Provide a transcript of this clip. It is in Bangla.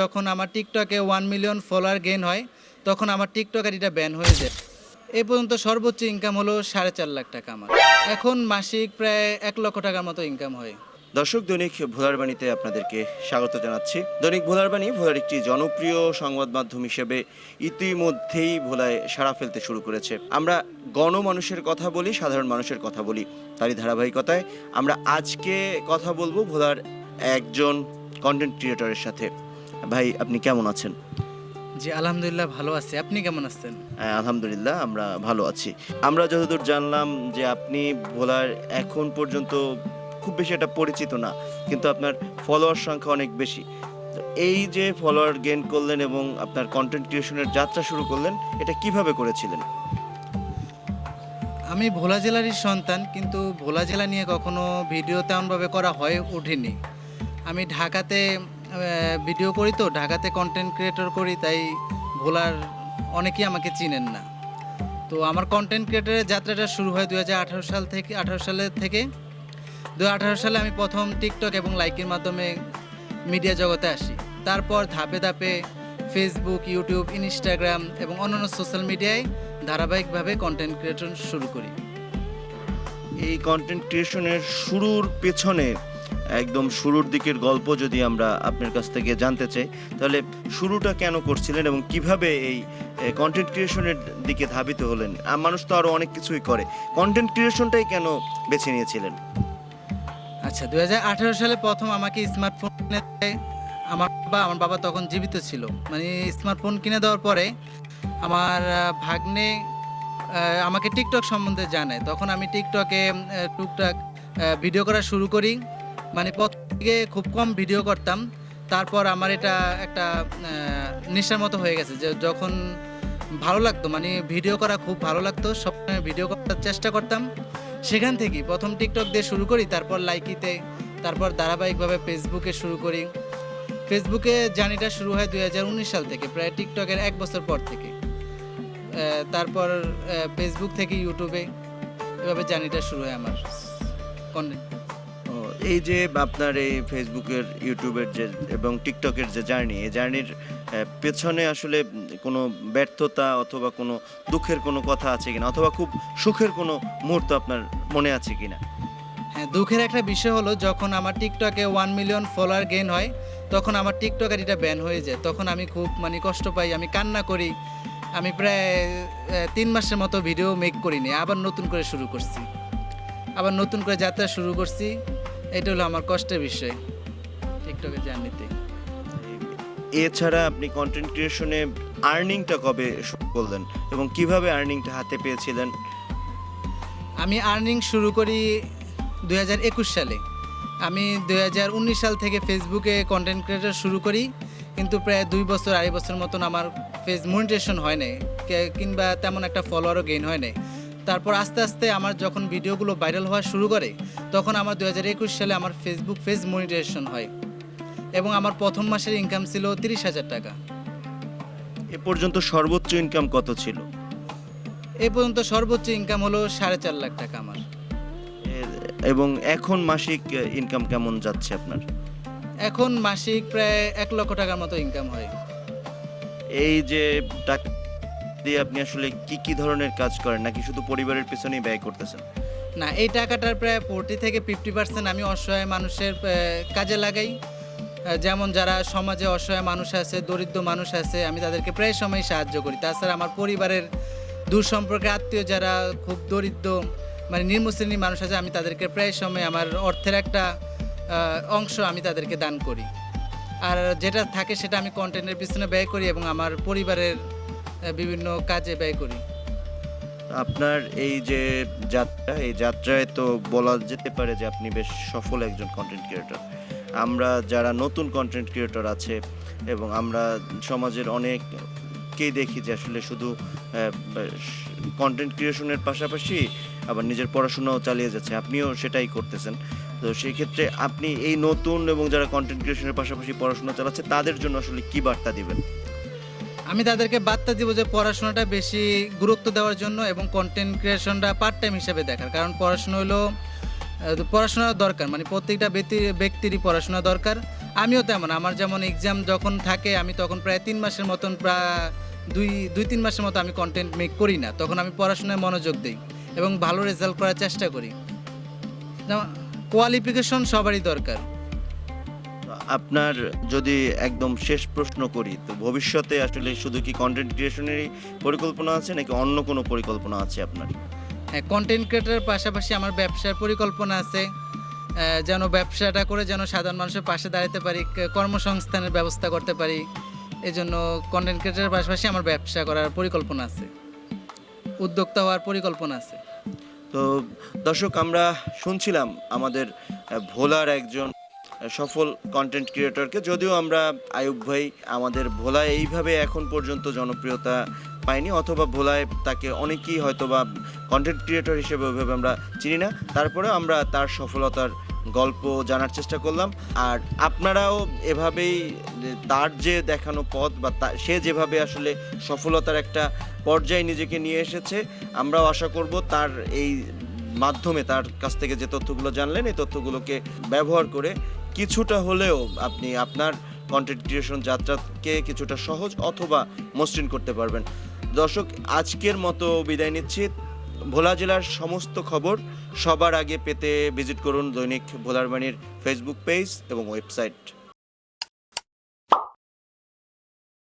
যখন আমার টিকটকে 1 মিলিয়ন ফলোয়ার গেইন হয় তখন আমার টিকটক আইডিটা ব্যান হয়ে যায়। এ পর্যন্ত সর্বোচ্চ ইনকাম হলো 4.5 লাখ টাকা আমার। এখন মাসিক প্রায় 1 লক্ষ টাকার মতো ইনকাম হয়। দর্শক, দৈনিক ভোলার বাণীতে আপনাদেরকে স্বাগত জানাচ্ছি। দৈনিক ভোলার বাণী ভোলার একটি জনপ্রিয় সংবাদ মাধ্যম হিসেবে ইতিমধ্যেই ভোলায় সাড়া ফেলতে শুরু করেছে। আমরা গণমানুষের কথা বলি, সাধারণ মানুষের কথা বলি, তারই ধারাবাহিকতায় আমরা আজকে কথা বলবো ভোলার একজন কন্টেন্ট ক্রিয়েটরের সাথে। ভাই, আপনি কেমন আছেন? জি আলহামদুলিল্লাহ ভালো আছি। আপনি কেমন আছেন? আলহামদুলিল্লাহ, আমরা ভালো আছি। আমরা যতদূর জানলাম যে আপনি ভোলার এখন পর্যন্ত খুব বেশি একটা পরিচিত না, কিন্তু আপনার ফলোয়ার সংখ্যা অনেক বেশি। তো এই যে ফলোয়ার গেইন করলেন এবং আপনার কন্টেন্ট ক্রিয়েশনের যাত্রা শুরু করলেন, এটা কিভাবে করেছিলেন? আমি ভোলা জেলারই সন্তান, কিন্তু ভোলা জেলা নিয়ে কখনো ভিডিও তেমনভাবে করা হয়ে ওঠেনি। আমি ঢাকাতে ভিডিও করি, তো ঢাকাতে কন্টেন্ট ক্রিয়েটর করি, তাই ভোলার অনেকেই আমাকে চিনেন না। তো আমার কন্টেন্ট ক্রিয়েটরের যাত্রাটা শুরু হয় 2018 সাল থেকে। 2018 সালে আমি প্রথম টিকটক এবং লাইকের মাধ্যমে মিডিয়া জগতে আসি। তারপর ধাপে ধাপে ফেসবুক, ইউটিউব, ইনস্টাগ্রাম এবং অন্যান্য সোশ্যাল মিডিয়ায় ধারাবাহিকভাবে কন্টেন্ট ক্রিয়েশন শুরু করি। এই কন্টেন্ট ক্রিয়েশনের শুরুর পেছনে একদম শুরুর দিকের গল্প যদি আমরা আপনার কাছ থেকে জানতে চাই, তাহলে শুরুটা কেন করছিলেন এবং কিভাবে এই কন্টেন্ট ক্রিয়েশনের দিকে ধাবিত হলেন? মানুষ তো আরও অনেক কিছুই করে, কন্টেন্ট ক্রিয়েশনটাই কেন বেছে নিয়েছিলেন? আচ্ছা, 2018 সালে প্রথম আমাকে স্মার্টফোন কিনে দেয় আমার বাবা তখন জীবিত ছিল। মানে স্মার্টফোন কিনে দেওয়ার পরে আমার ভাগ্নে আমাকে টিকটক সম্বন্ধে জানায়। তখন আমি টিকটকে টুকটাক ভিডিও করা শুরু করি। মানে প্রথম দিকে খুব কম ভিডিও করতাম, তারপর আমার এটা একটা নেশার মতো হয়ে গেছে যে যখন ভালো লাগতো, মানে ভিডিও করা খুব ভালো লাগতো, সবসময় ভিডিও করার চেষ্টা করতাম। সেখান থেকেই প্রথম টিকটক দিয়ে শুরু করি, তারপর লাইকিতে, তারপর ধারাবাহিকভাবে ফেসবুকে শুরু করি। ফেসবুকে জার্নিটা শুরু হয় 2019 সাল থেকে, প্রায় টিকটকের 1 বছর পর থেকে। তারপর ফেসবুক থেকে ইউটিউবে, এভাবে জার্নিটা শুরু হয় আমার কন্টেন্ট। ও, এই যে আপনার এই ফেসবুকের, ইউটিউবের যে এবং টিকটকের যে জার্নি, এই জার্নির পেছনে আসলে কোনো ব্যর্থতা অথবা কোনো দুঃখের কোনো কথা আছে কিনা, অথবা খুব সুখের কোনো মুহূর্ত আপনার মনে আছে কিনা? হ্যাঁ, দুঃখের একটা বিষয় হলো যখন আমার টিকটকে 1 মিলিয়ন ফলোয়ার গেইন হয় তখন আমার টিকটক আইডিটা ব্যান হয়ে যায়। তখন আমি খুব মানে কষ্ট পাই, আমি কান্না করি। আমি প্রায় 3 মাসের মতো ভিডিও মেক করিনি, আবার নতুন করে শুরু করছি, আবার নতুন করে যাত্রা শুরু করছি। এটা হলো আমার কষ্টের বিষয় টিকটকের জার্নিতে। এছাড়া আপনি কন্টেন্ট ক্রিয়েশনে আর্নিংটা কবে শুরু করলেন এবং কিভাবে আর্নিংটা হাতে পেয়েছিলেন? আমি আর্নিং শুরু করি 2021 সালে। আমি 2019 সাল থেকে ফেসবুকে কন্টেন্ট ক্রিয়েটর শুরু করি, কিন্তু প্রায় 2 বছর, 2.5 বছর মতন আমার ফেস মনিটাইজেশন হয় নাই, কিংবা তেমন একটা ফলোয়ারও গেইন হয় নাই। তারপর আস্তে আস্তে আমার যখন ভিডিওগুলো ভাইরাল হওয়া শুরু করে তখন আমার 2021 সালে আমার ফেসবুক পেজ মনিটাইজেশন হয় এবং আমার প্রথম মাসের ইনকাম ছিল 30,000 টাকা। এ পর্যন্ত সর্বোচ্চ ইনকাম কত ছিল? এ পর্যন্ত সর্বোচ্চ ইনকাম হলো 4.5 লাখ টাকা আমার। এবং এখন মাসিক ইনকাম কেমন যাচ্ছে আপনার? এখন মাসিক প্রায় 1 লক্ষ টাকার মতো ইনকাম হয়। এই যে টাকা দিয়ে আপনি আসলে কি কি ধরনের কাজ করেন, নাকি শুধু পরিবারের পেছনেই ব্যয় করতেছেন? না, এই টাকাটার প্রায় 40 থেকে 50% আমি অসহায় মানুষের কাজে লাগাই। যেমন যারা সমাজে অসহায় মানুষ আছে, দরিদ্র মানুষ আছে, আমি তাদেরকে প্রায় সময় সাহায্য করি। তাছাড়া আমার পরিবারের দূর সম্পর্কে আত্মীয় যারা খুব দরিদ্র, মানে নিম্ন শ্রেণীর মানুষ আছে, আমি তাদেরকে প্রায় সময় আমার অর্থের একটা অংশ আমি তাদেরকে দান করি। আর যেটা থাকে সেটা আমি কন্টেন্টের পিছনে ব্যয় করি এবং আমার পরিবারের বিভিন্ন কাজে ব্যয় করি। আপনার এই যে যাত্রা, এই যাত্রায় তো বলা যেতে পারে যে আপনি বেশ সফল একজন কন্টেন্ট ক্রিয়েটর। আমরা যারা নতুন কন্টেন্ট ক্রিয়েটর আছে এবং আমরা সমাজের অনেককেই দেখি যে আসলে শুধু কন্টেন্ট ক্রিয়েশনের পাশাপাশি আবার নিজের পড়াশোনাও চালিয়ে যাচ্ছে, আপনিও সেটাই করতেছেন। তো সেই ক্ষেত্রে আপনি এই নতুন এবং যারা কন্টেন্ট ক্রিয়েশনের পাশাপাশি পড়াশোনা চালাচ্ছে তাদের জন্য আসলে কি বার্তা দিবেন? আমি তাদেরকে বার্তা দিব যে পড়াশোনাটা বেশি গুরুত্ব দেওয়ার জন্য এবং কন্টেন্ট ক্রিয়েশনটা পার্ট টাইম হিসেবে দেখার। কারণ পড়াশোনা হলো পড়াশোনা দরকার, মানে প্রত্যেকটা ব্যক্তিরই পড়াশোনা দরকার। আমিও তেমন, আমার যেমন এক্সাম যখন থাকে আমি তখন প্রায় 3 মাসের মতন, প্রায় দুই 3 মাসের মতো আমি কন্টেন্ট মেক করি না, তখন আমি পড়াশোনায় মনোযোগ দিই এবং ভালো রেজাল্ট করার চেষ্টা করি। যেমন কোয়ালিফিকেশন সবারই দরকার। আপনার যদি একদম শেষ প্রশ্ন করি, তো ভবিষ্যতে আসলে শুধু কি কন্টেন্ট ক্রিয়েশনেরই পরিকল্পনা আছে নাকি অন্য কোনো পরিকল্পনা আছে আপনার? হ্যাঁ, কন্টেন্ট ক্রিয়েটারের পাশাপাশি আমার ব্যবসার পরিকল্পনা আছে, যেন ব্যবসাটা করে যেন সাধারণ মানুষের পাশে দাঁড়াতে পারি, কর্মসংস্থানের ব্যবস্থা করতে পারি। এই জন্য কন্টেন্ট ক্রিয়েটারের পাশাপাশি আমার ব্যবসা করার পরিকল্পনা আছে, উদ্যোক্তা হওয়ার পরিকল্পনা আছে। তো দর্শক, আমরা শুনছিলাম আমাদের ভোলার একজন সফল কন্টেন্ট ক্রিয়েটরকে। যদিও আমরা আয়ুব ভাই, আমাদের ভোলায় এইভাবে এখন পর্যন্ত জনপ্রিয়তা পায়নি, অথবা ভোলায় তাকে অনেকেই হয়তো বা কন্টেন্ট ক্রিয়েটর হিসেবে ওইভাবে আমরা চিনি না, তারপরে আমরা তার সফলতার গল্প জানার চেষ্টা করলাম। আর আপনারাও এভাবেই তার যে দেখানো পথ বা সে যেভাবে আসলে সফলতার একটা পর্যায়ে নিজেকে নিয়ে এসেছে, আমরাও আশা করব তার এই মাধ্যমে, তার কাছ থেকে যে তথ্যগুলো জানলেন, এই তথ্যগুলোকে ব্যবহার করে কিছুটা হলেও আপনি আপনার কন্টেন্ট ক্রিয়েশন যাত্রাকে কিছুটা সহজ অথবা মসৃণ করতে পারবেন। দর্শক, আজকের মতো বিদায় নিচ্ছি। ভোলা জেলার সমস্ত খবর সবার আগে পেতে ভিজিট করুন দৈনিক ভোলার বাণীর ফেসবুক পেজ এবং ওয়েবসাইট।